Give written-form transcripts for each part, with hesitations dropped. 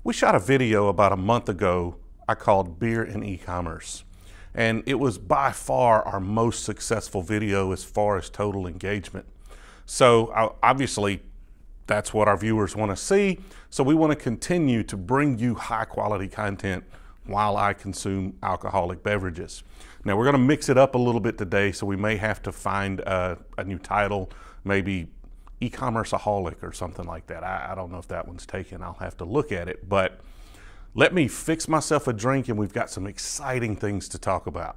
We shot a video about a month ago I called Beer and E-Commerce. And it was by far our most successful video as far as total engagement. So obviously that's what our viewers want to see. So we want to continue to bring you high quality content while I consume alcoholic beverages. Now we're going to mix it up a little bit today, so we may have to find a new title, maybe E-Commerceaholic or something like that. I don't know if that one's taken. I'll have to look at it, but let me fix myself a drink and we've got some exciting things to talk about.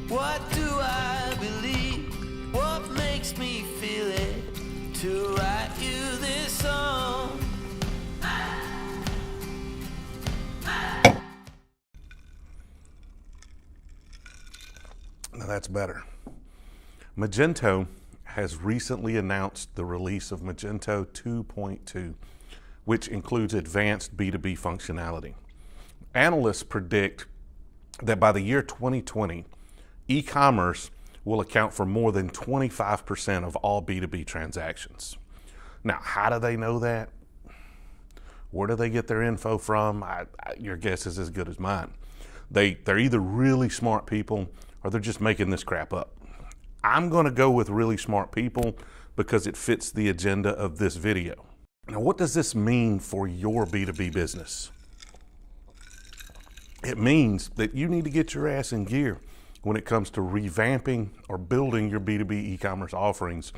What do I believe? What makes me feel it to write you this song? Now that's better. Magento has recently announced the release of Magento 2.2, which includes advanced B2B functionality. Analysts predict that by the year 2020, e-commerce will account for more than 25% of all B2B transactions. Now, how do they know that? Where do they get their info from? Your guess is as good as mine. They're either really smart people or they're just making this crap up. I'm going to go with really smart people because it fits the agenda of this video. Now, what does this mean for your B2B business? It means that you need to get your ass in gear when it comes to revamping or building your B2B e-commerce offerings,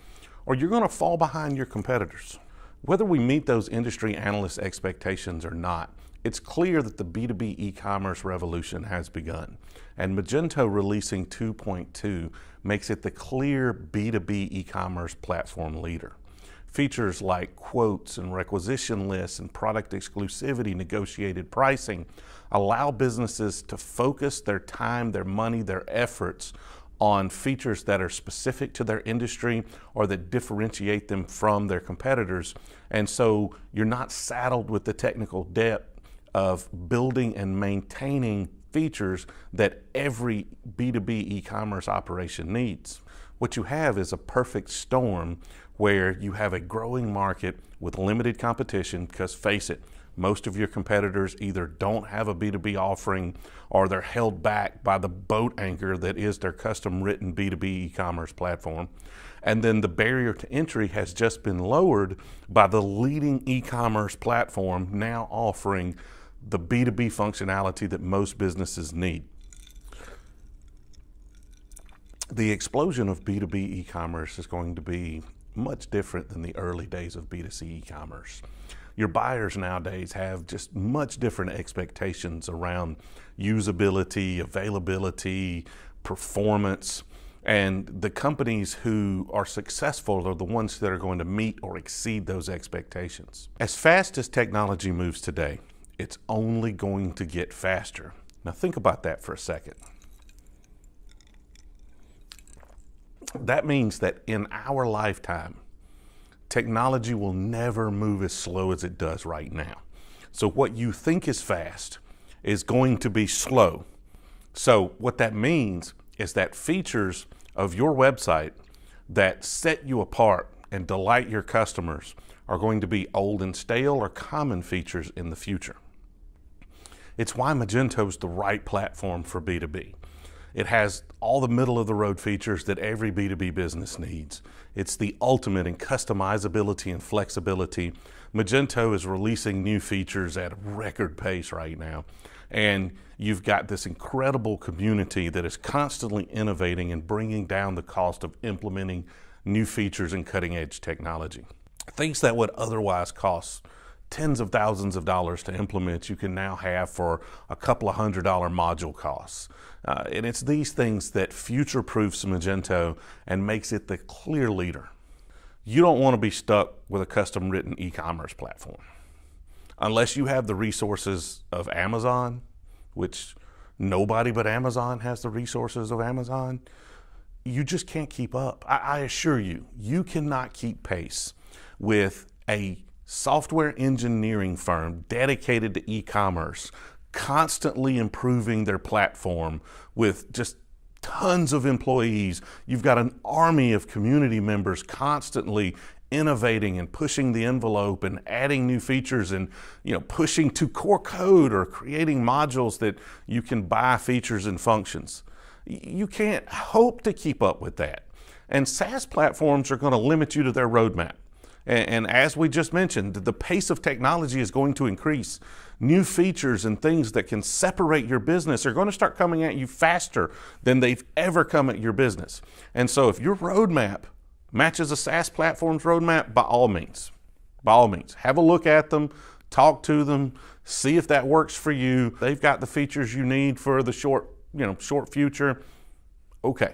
or you're going to fall behind your competitors. Whether we meet those industry analysts' expectations or not, it's clear that the B2B e-commerce revolution has begun, and Magento releasing 2.2 makes it the clear B2B e-commerce platform leader. Features like quotes and requisition lists and product exclusivity, negotiated pricing allow businesses to focus their time, their money, their efforts on features that are specific to their industry or that differentiate them from their competitors. And so you're not saddled with the technical debt of building and maintaining features that every B2B e-commerce operation needs. What you have is a perfect storm where you have a growing market with limited competition, because face it, most of your competitors either don't have a B2B offering or they're held back by the boat anchor that is their custom written B2B e-commerce platform. And then the barrier to entry has just been lowered by the leading e-commerce platform now offering the B2B functionality that most businesses need. The explosion of B2B e-commerce is going to be much different than the early days of B2C e-commerce. Your buyers nowadays have just much different expectations around usability, availability, performance, and the companies who are successful are the ones that are going to meet or exceed those expectations. As fast as technology moves today, it's only going to get faster. Now think about that for a second. That means that in our lifetime, technology will never move as slow as it does right now. So what you think is fast is going to be slow. So what that means is that features of your website that set you apart and delight your customers are going to be old and stale or common features in the future. It's why Magento is the right platform for B2B. It has all the middle of the road features that every B2B business needs. It's the ultimate in customizability and flexibility. Magento is releasing new features at a record pace right now. And you've got this incredible community that is constantly innovating and bringing down the cost of implementing new features and cutting edge technology. Things that would otherwise cost tens of thousands of dollars to implement, you can now have for a couple of $100 module costs. And it's these things that future-proofs Magento and makes it the clear leader. You don't want to be stuck with a custom-written e-commerce platform. Unless you have the resources of Amazon, which nobody but Amazon has the resources of Amazon, you just can't keep up. I assure you, you cannot keep pace with a software engineering firm dedicated to e-commerce, constantly improving their platform with just tons of employees. You've got an army of community members constantly innovating and pushing the envelope and adding new features and pushing to core code or creating modules that you can buy features and functions. You can't hope to keep up with that. And SaaS platforms are going to limit you to their roadmap. And as we just mentioned, the pace of technology is going to increase. New features and things that can separate your business are going to start coming at you faster than they've ever come at your business. And so if your roadmap matches a SaaS platform's roadmap, by all means, have a look at them, talk to them, see if that works for you. They've got the features you need for the short future. Okay.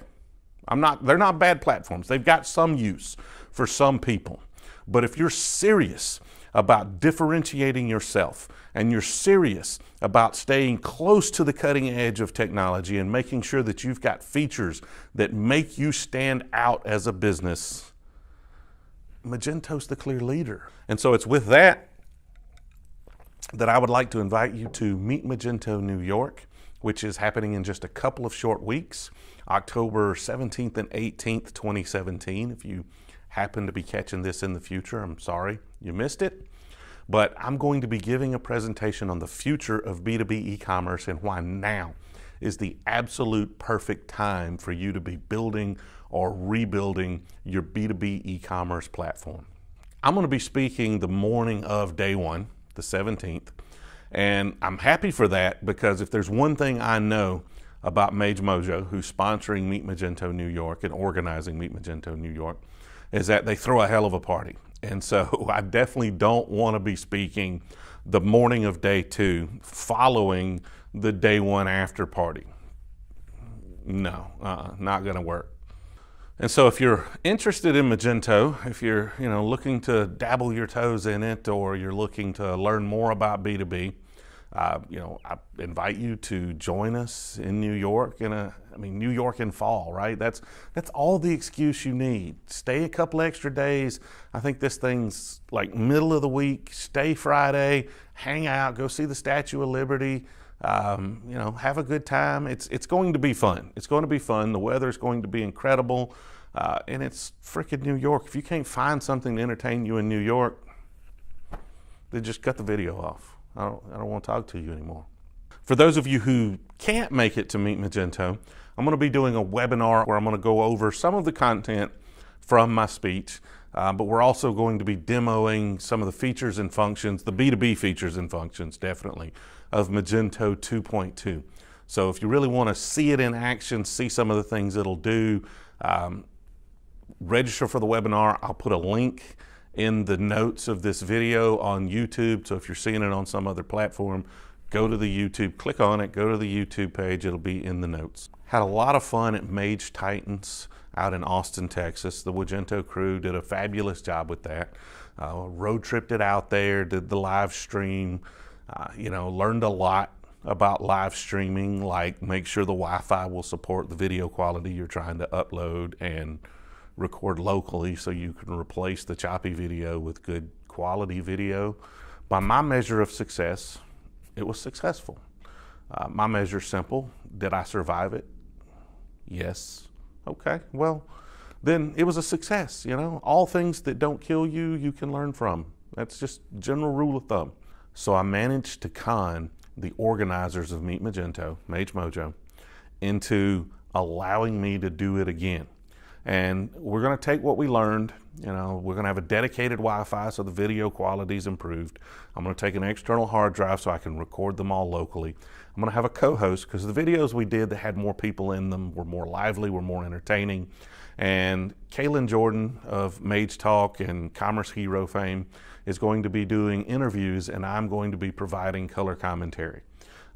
They're not bad platforms. They've got some use for some people. But if you're serious about differentiating yourself and you're serious about staying close to the cutting edge of technology and making sure that you've got features that make you stand out as a business, Magento's the clear leader. And so it's with that I would like to invite you to meet Magento New York, which is happening in just a couple of short weeks, October 17th and 18th, 2017. If you happen to be catching this in the future, I'm sorry you missed it. But I'm going to be giving a presentation on the future of B2B e-commerce and why now is the absolute perfect time for you to be building or rebuilding your B2B e-commerce platform. I'm going to be speaking the morning of day one, the 17th. And I'm happy for that because if there's one thing I know about Mage Mojo, who's sponsoring Meet Magento New York and organizing Meet Magento New York, is that they throw a hell of a party. And so I definitely don't want to be speaking the morning of day two following the day one after party. No, not going to work. And so if you're interested in Magento, if you're looking to dabble your toes in it, or you're looking to learn more about B2B, I invite you to join us in New York New York in fall, right? That's all the excuse you need. Stay a couple extra days. I think this thing's like middle of the week. Stay Friday, hang out, go see the Statue of Liberty. Have a good time. It's going to be fun. It's going to be fun. The weather's going to be incredible. And it's freaking New York. If you can't find something to entertain you in New York, then just cut the video off. I don't want to talk to you anymore. For those of you who can't make it to Meet Magento, I'm going to be doing a webinar where I'm going to go over some of the content from my speech, but we're also going to be demoing some of the features and functions, the B2B features and functions, definitely, of Magento 2.2. So if you really want to see it in action, see some of the things it'll do, register for the webinar. I'll put a link in the notes of this video on YouTube. So if you're seeing it on some other platform, go to the YouTube, click on it, go to the YouTube page. It'll be in the notes. Had a lot of fun at Mage Titans out in Austin, Texas. The Magento crew did a fabulous job with that. Road tripped it out there, did the live stream, learned a lot about live streaming, like make sure the Wi-Fi will support the video quality you're trying to upload and record locally so you can replace the choppy video with good quality video. By my measure of success, it was successful. My measure's simple. Did I survive it? Yes. Okay, well, then it was a success. All things that don't kill you, you can learn from. That's just general rule of thumb. So I managed to con the organizers of Meet Magento, Mage Mojo, into allowing me to do it again. And we're going to take what we learned. We're going to have a dedicated Wi-Fi so the video quality is improved. I'm going to take an external hard drive so I can record them all locally. I'm going to have a co-host because the videos we did that had more people in them were more lively, were more entertaining. And Kaylin Jordan of Mage Talk and Commerce Hero fame is going to be doing interviews, and I'm going to be providing color commentary.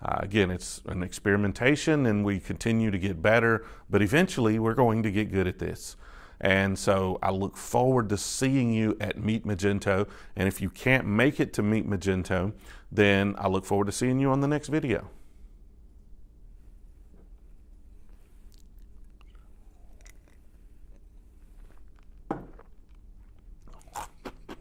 Again, it's an experimentation and we continue to get better, but eventually we're going to get good at this. And so I look forward to seeing you at Meet Magento. And if you can't make it to Meet Magento, then I look forward to seeing you on the next video.